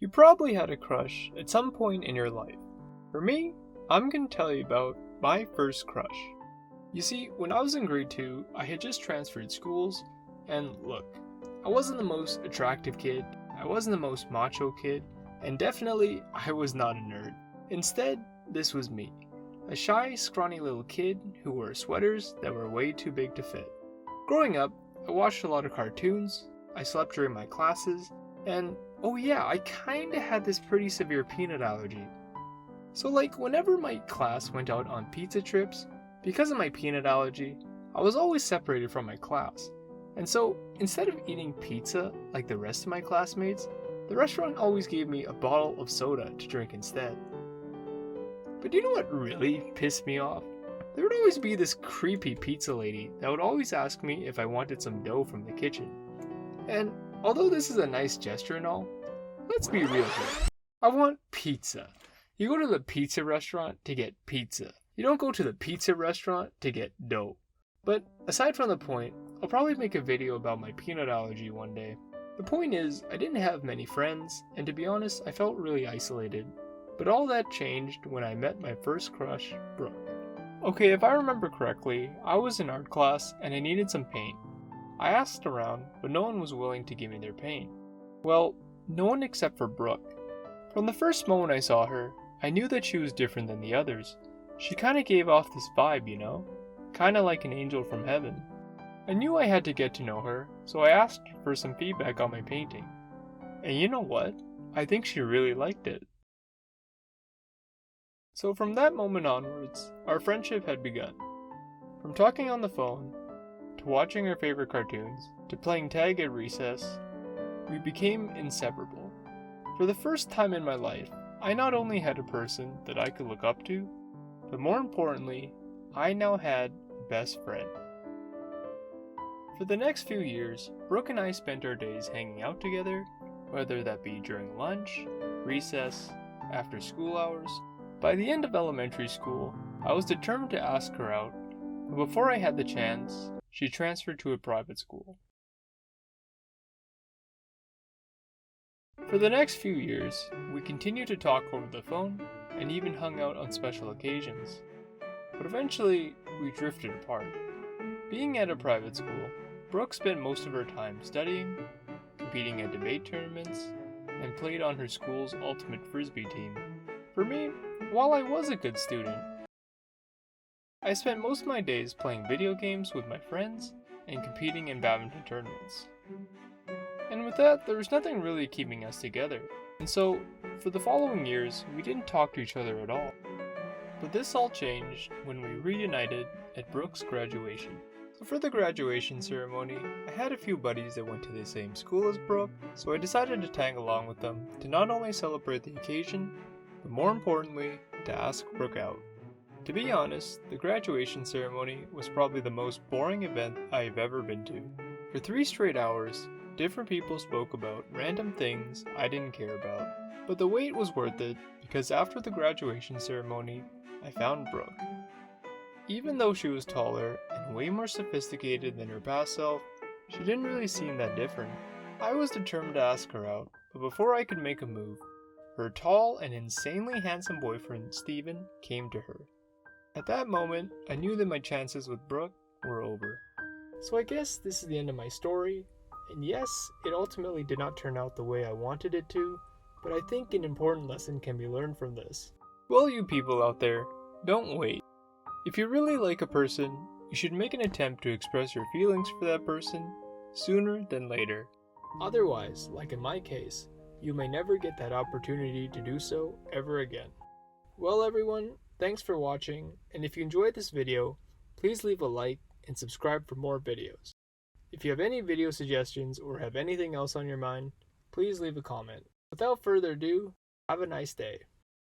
You probably had a crush at some point in your life. For me, I'm going to tell you about my first crush. You see, when I was in grade 2, I had just transferred schools, and look, I wasn't the most attractive kid, I wasn't the most macho kid, and definitely I was not a nerd. Instead, this was me, a shy, scrawny little kid who wore sweaters that were way too big to fit. Growing up, I watched a lot of cartoons, I slept during my classes, and oh yeah, I kinda had this pretty severe peanut allergy. So whenever my class went out on pizza trips, because of my peanut allergy, I was always separated from my class. And so, instead of eating pizza like the rest of my classmates, the restaurant always gave me a bottle of soda to drink instead. But you know what really pissed me off? There would always be this creepy pizza lady that would always ask me if I wanted some dough from the kitchen. And although this is a nice gesture and all, let's be real here. I want pizza. You go to the pizza restaurant to get pizza. You don't go to the pizza restaurant to get dough. But aside from the point, I'll probably make a video about my peanut allergy one day. The point is, I didn't have many friends, and to be honest, I felt really isolated. But all that changed when I met my first crush, Brooke. Okay, if I remember correctly, I was in art class and I needed some paint. I asked around, but no one was willing to give me their paint. Well, no one except for Brooke. From the first moment I saw her, I knew that she was different than the others. She kinda gave off this vibe, you know? Kinda like an angel from heaven. I knew I had to get to know her, so I asked for some feedback on my painting. And you know what? I think she really liked it. So from that moment onwards, our friendship had begun. From talking on the phone, to watching our favorite cartoons, to playing tag at recess, we became inseparable. For the first time in my life, I not only had a person that I could look up to, but more importantly, I now had a best friend. For the next few years, Brooke and I spent our days hanging out together, whether that be during lunch, recess, after school hours. By the end of elementary school, I was determined to ask her out, but before I had the chance, she transferred to a private school. For the next few years, we continued to talk over the phone and even hung out on special occasions. But eventually, we drifted apart. Being at a private school, Brooke spent most of her time studying, competing at debate tournaments, and played on her school's ultimate frisbee team. For me, while I was a good student, I spent most of my days playing video games with my friends and competing in badminton tournaments. And with that, there was nothing really keeping us together. And so, for the following years, we didn't talk to each other at all. But this all changed when we reunited at Brooke's graduation. So for the graduation ceremony, I had a few buddies that went to the same school as Brooke, so I decided to tag along with them to not only celebrate the occasion, but more importantly, to ask Brooke out. To be honest, the graduation ceremony was probably the most boring event I've ever been to. For 3 straight hours, different people spoke about random things I didn't care about. But the wait was worth it because after the graduation ceremony, I found Brooke. Even though she was taller and way more sophisticated than her past self, she didn't really seem that different. I was determined to ask her out, but before I could make a move, her tall and insanely handsome boyfriend, Steven, came to her. At that moment, I knew that my chances with Brooke were over. So I guess this is the end of my story, and yes, it ultimately did not turn out the way I wanted it to, but I think an important lesson can be learned from this. Well, you people out there, don't wait. If you really like a person, you should make an attempt to express your feelings for that person sooner than later. Otherwise, like in my case, you may never get that opportunity to do so ever again. Well everyone, thanks for watching, and if you enjoyed this video, please leave a like and subscribe for more videos. If you have any video suggestions or have anything else on your mind, please leave a comment. Without further ado, have a nice day.